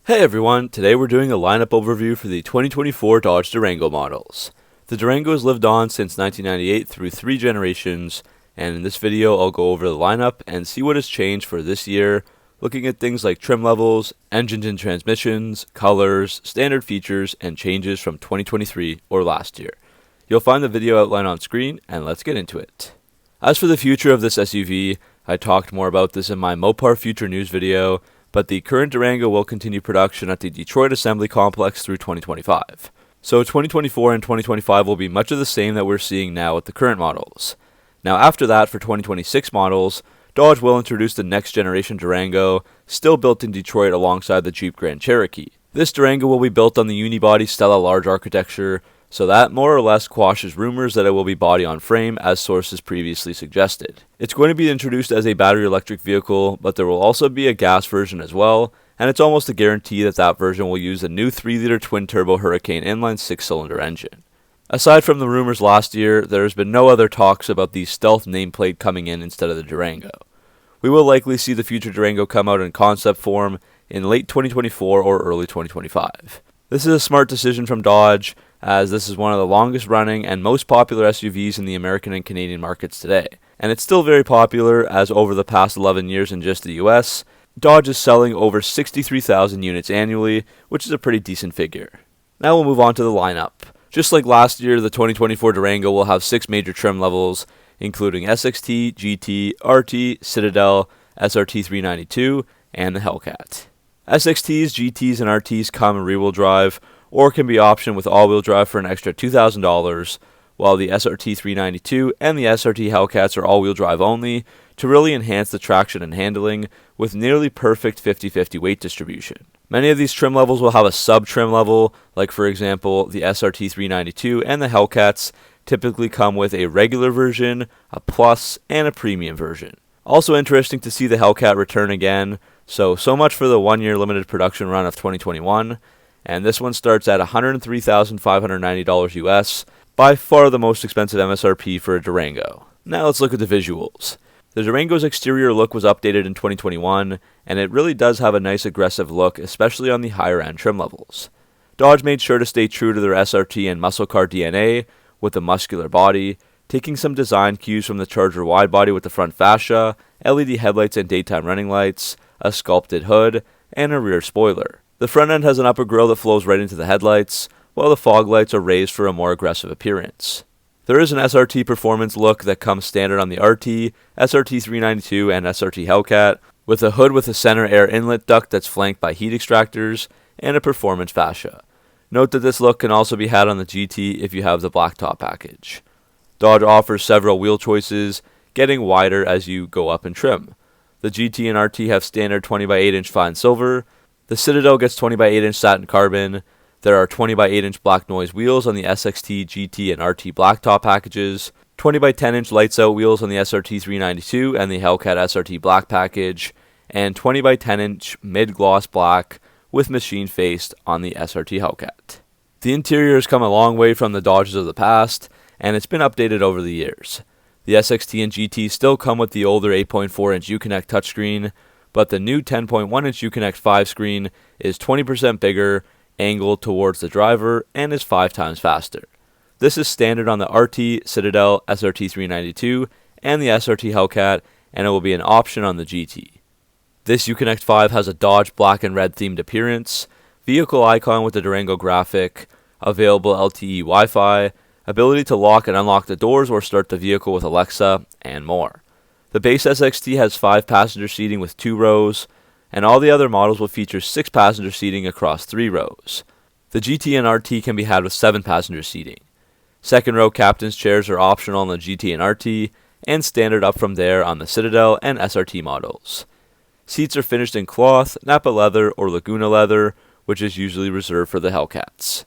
Hey everyone, today we're doing a lineup overview for the 2024 Dodge Durango models. The Durango has lived on since 1998 through 3 generations, and in this video I'll go over the lineup and see what has changed for this year, looking at things like trim levels, engines and transmissions, colors, standard features, and changes from 2023 or last year. You'll find the video outline on screen, and let's get into it. As for the future of this SUV, I talked more about this in my Mopar Future News video, but the current Durango will continue production at the Detroit Assembly Complex through 2025. So 2024 and 2025 will be much of the same that we're seeing now with the current models. Now after that, for 2026 models, Dodge will introduce the next generation Durango, still built in Detroit alongside the Jeep Grand Cherokee. This Durango will be built on the unibody Stella Large architecture, so that more or less quashes rumors that it will be body-on-frame, as sources previously suggested. It's going to be introduced as a battery electric vehicle, but there will also be a gas version as well, and it's almost a guarantee that that version will use a new 3-liter twin-turbo Hurricane inline 6-cylinder engine. Aside from the rumors last year, there has been no other talks about the Stealth nameplate coming in instead of the Durango. We will likely see the future Durango come out in concept form in late 2024 or early 2025. This is a smart decision from Dodge, as this is one of the longest running and most popular SUVs in the American and Canadian markets today. And it's still very popular, as over the past 11 years in just the US, Dodge is selling over 63,000 units annually, which is a pretty decent figure. Now we'll move on to the lineup. Just like last year, the 2024 Durango will have 6 major trim levels, including SXT, GT, RT, Citadel, SRT 392, and the Hellcat. SXTs, GTs, and RTs come in rear-wheel drive, or can be optioned with all-wheel drive for an extra $2,000, while the SRT 392 and the SRT Hellcats are all-wheel drive only, to really enhance the traction and handling, with nearly perfect 50-50 weight distribution. Many of these trim levels will have a sub-trim level, like for example the SRT 392 and the Hellcats typically come with a regular version, a plus, and a premium version. Also interesting to see the Hellcat return again, so much for the 1-year limited production run of 2021, and this one starts at $103,590 US, by far the most expensive MSRP for a Durango. Now let's look at the visuals. The Durango's exterior look was updated in 2021, and it really does have a nice aggressive look, especially on the higher end trim levels. Dodge made sure to stay true to their SRT and muscle car DNA with a muscular body, taking some design cues from the Charger widebody with the front fascia, LED headlights and daytime running lights, a sculpted hood, and a rear spoiler. The front end has an upper grille that flows right into the headlights, while the fog lights are raised for a more aggressive appearance. There is an SRT performance look that comes standard on the RT, SRT 392, and SRT Hellcat, with a hood with a center air inlet duct that's flanked by heat extractors, and a performance fascia. Note that this look can also be had on the GT if you have the blacktop package. Dodge offers several wheel choices, getting wider as you go up in trim. The GT and RT have standard 20x8-inch fine silver. The Citadel gets 20x8-inch satin carbon. There are 20x8-inch black noise wheels on the SXT, GT, and RT blacktop packages, 20x10-inch lights out wheels on the SRT 392 and the Hellcat SRT black package, and 20x10-inch mid-gloss black with machine faced on the SRT Hellcat. The interior has come a long way from the Dodges of the past, and it's been updated over the years. The SXT and GT still come with the older 8.4-inch Uconnect touchscreen, but the new 10.1-inch Uconnect 5 screen is 20% bigger, angled towards the driver, and is 5 times faster. This is standard on the RT, Citadel, SRT 392, and the SRT Hellcat, and it will be an option on the GT. This Uconnect 5 has a Dodge black and red themed appearance, vehicle icon with the Durango graphic, available LTE Wi-Fi, ability to lock and unlock the doors or start the vehicle with Alexa, and more. The base SXT has 5 passenger seating with 2 rows, and all the other models will feature 6 passenger seating across 3 rows. The GT and RT can be had with 7 passenger seating. Second row captain's chairs are optional on the GT and RT, and standard up from there on the Citadel and SRT models. Seats are finished in cloth, Napa leather, or Laguna leather, which is usually reserved for the Hellcats.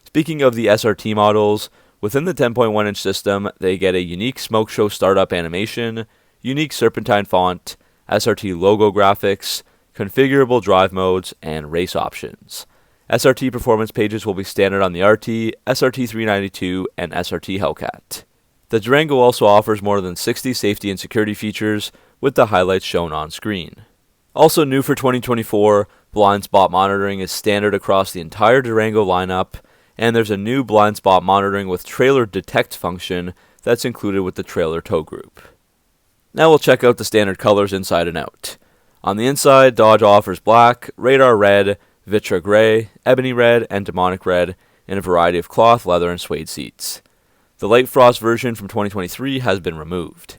Speaking of the SRT models, within the 10.1-inch system, they get a unique smoke show startup animation, unique serpentine font, SRT logo graphics, configurable drive modes, and race options. SRT performance pages will be standard on the RT, SRT 392, and SRT Hellcat. The Durango also offers more than 60 safety and security features, with the highlights shown on screen. Also new for 2024, Blind spot monitoring is standard across the entire Durango lineup, and there's a new blind spot monitoring with trailer detect function that's included with the trailer tow group. Now we'll check out the standard colors inside and out. On the inside, Dodge offers black, radar red, vitra gray, ebony red, and demonic red in a variety of cloth, leather, and suede seats. The light frost version from 2023 has been removed.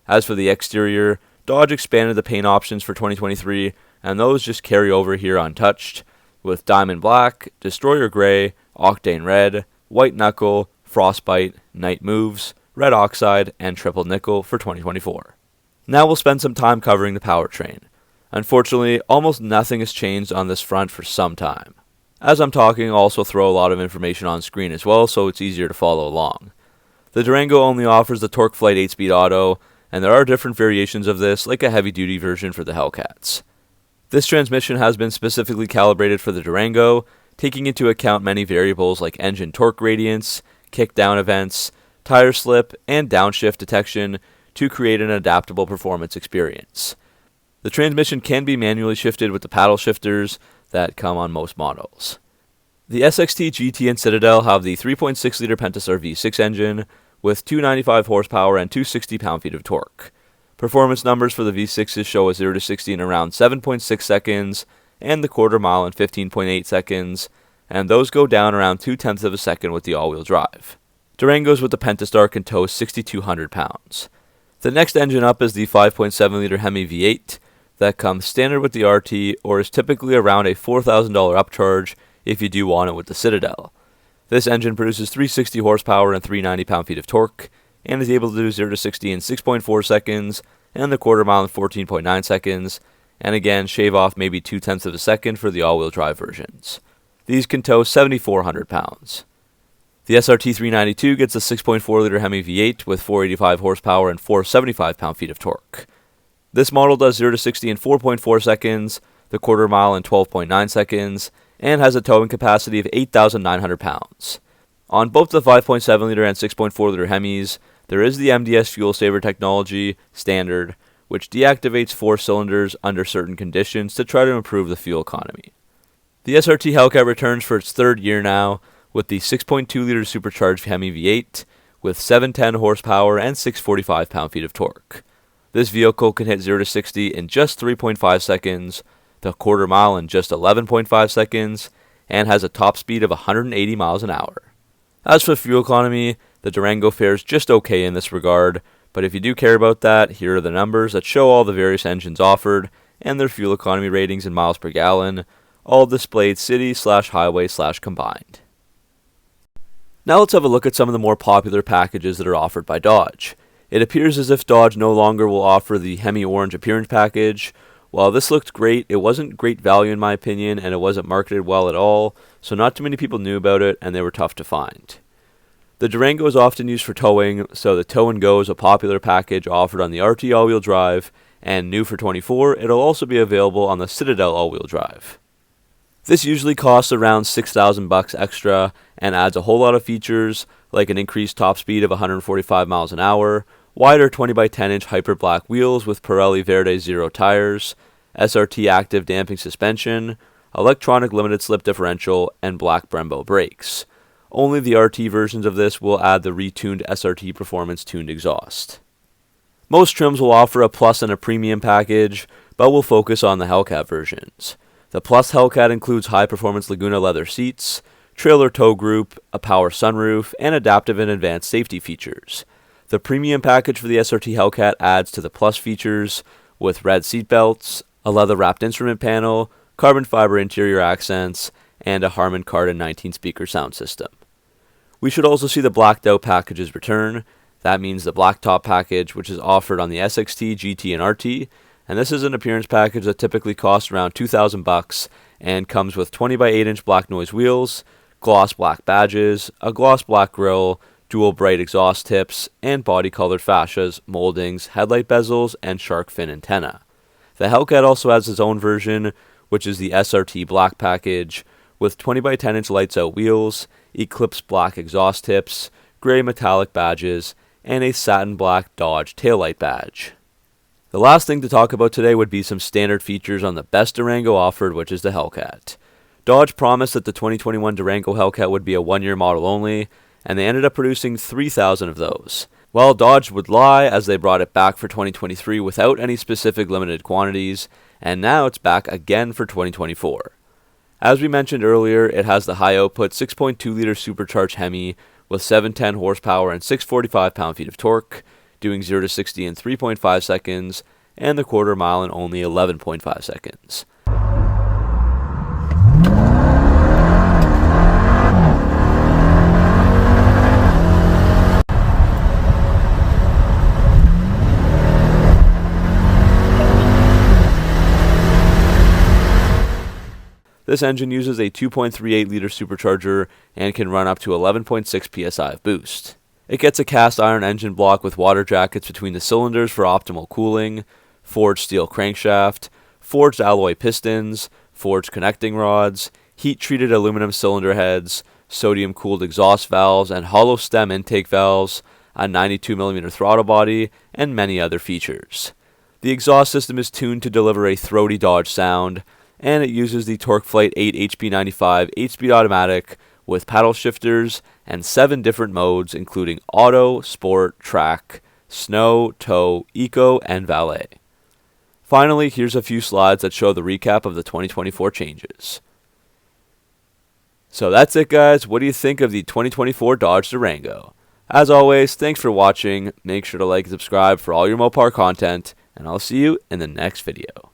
As for the exterior, Dodge expanded the paint options for 2023, and those just carry over here untouched, with diamond black, destroyer gray, octane red, white knuckle, frostbite, night moves, red oxide, and triple nickel for 2024. Now we'll spend some time covering the powertrain. Unfortunately, almost nothing has changed on this front for some time. As I'm talking, I'll also throw a lot of information on screen as well, so it's easier to follow along. The Durango only offers the TorqueFlite 8-speed auto, and there are different variations of this, like a heavy-duty version for the Hellcats. This transmission has been specifically calibrated for the Durango, taking into account many variables like engine torque gradients, kick-down events, tire slip, and downshift detection to create an adaptable performance experience. The transmission can be manually shifted with the paddle shifters that come on most models. The SXT GT and Citadel have the 3.6-liter Pentastar V6 engine with 295 horsepower and 260 pound-feet of torque. Performance numbers for the V6s show a 0 to 60 in around 7.6 seconds and the quarter mile in 15.8 seconds, and those go down around 0.2 of a second with the all-wheel drive. Durangos with the Pentastar can tow 6,200 pounds. The next engine up is the 5.7-liter Hemi V8 that comes standard with the RT or is typically around a $4,000 upcharge if you do want it with the Citadel. This engine produces 360 horsepower and 390 pound-feet of torque and is able to do 0 to 60 in 6.4 seconds and the quarter mile in 14.9 seconds, and again shave off maybe 0.2 of a second for the all-wheel drive versions. These can tow 7,400 pounds. The SRT 392 gets a 6.4-liter Hemi V8 with 485 horsepower and 475 pound-feet of torque. This model does 0 to 60 in 4.4 seconds, the quarter mile in 12.9 seconds, and has a towing capacity of 8,900 pounds. On both the 5.7-liter and 6.4-liter Hemis, there is the MDS fuel saver technology, standard, which deactivates 4 cylinders under certain conditions to try to improve the fuel economy. The SRT Hellcat returns for its third year now, with the 6.2-liter supercharged Hemi V8 with 710 horsepower and 645 pound-feet of torque. This vehicle can hit 0 to 60 in just 3.5 seconds, the quarter mile in just 11.5 seconds, and has a top speed of 180 miles an hour. As for fuel economy, the Durango fares just okay in this regard, but if you do care about that, here are the numbers that show all the various engines offered and their fuel economy ratings in miles per gallon, all displayed city/highway/combined. Now let's have a look at some of the more popular packages that are offered by Dodge. It appears as if Dodge no longer will offer the Hemi Orange Appearance Package. While this looked great, it wasn't great value in my opinion, and it wasn't marketed well at all, so not too many people knew about it, and they were tough to find. The Durango is often used for towing, so the Tow and Go is a popular package offered on the RT all-wheel drive, and new for 24, it'll also be available on the Citadel all-wheel drive. This usually costs around $6,000 extra and adds a whole lot of features like an increased top speed of 145 miles an hour, wider 20 by 10 inch hyper black wheels with Pirelli Verde Zero tires, SRT active damping suspension, electronic limited slip differential, and black Brembo brakes. Only the RT versions of this will add the retuned SRT Performance tuned exhaust. Most trims will offer a Plus and a Premium package, but we'll focus on the Hellcat versions. The Plus Hellcat includes high-performance Laguna leather seats, trailer tow group, a power sunroof, and adaptive and advanced safety features. The Premium package for the SRT Hellcat adds to the Plus features with red seat belts, a leather-wrapped instrument panel, carbon fiber interior accents, and a Harman Kardon 19-speaker sound system. We should also see the blacked out packages return. That means the blacktop package, which is offered on the SXT, GT, and RT, and this is an appearance package that typically costs around $2,000 and comes with 20 by 8 inch black noise wheels, gloss black badges, a gloss black grille, dual bright exhaust tips, and body colored fascias, moldings, headlight bezels, and shark fin antenna. The Hellcat also has its own version, which is the SRT black package, with 20 by 10 inch lights out wheels, Eclipse black exhaust tips, gray metallic badges, and a satin black Dodge taillight badge. The last thing to talk about today would be some standard features on the best Durango offered, which is the Hellcat. Dodge promised that the 2021 Durango Hellcat would be a one-year model only, and they ended up producing 3,000 of those. Well, Dodge would lie, as they brought it back for 2023 without any specific limited quantities, and now it's back again for 2024. As we mentioned earlier, it has the high-output 6.2-liter supercharged Hemi with 710 horsepower and 645 pound-feet of torque, doing 0 to 60 in 3.5 seconds, and the quarter mile in only 11.5 seconds. This engine uses a 2.38-liter supercharger and can run up to 11.6 psi of boost. It gets a cast iron engine block with water jackets between the cylinders for optimal cooling, forged steel crankshaft, forged alloy pistons, forged connecting rods, heat-treated aluminum cylinder heads, sodium-cooled exhaust valves and hollow stem intake valves, a 92mm throttle body, and many other features. The exhaust system is tuned to deliver a throaty Dodge sound, and it uses the TorqueFlite 8 HP95 8-speed automatic with paddle shifters and 7 different modes including Auto, Sport, Track, Snow, Tow, Eco, and Valet. Finally, here's a few slides that show the recap of the 2024 changes. So that's it, guys. What do you think of the 2024 Dodge Durango? As always, thanks for watching. Make sure to like and subscribe for all your Mopar content, and I'll see you in the next video.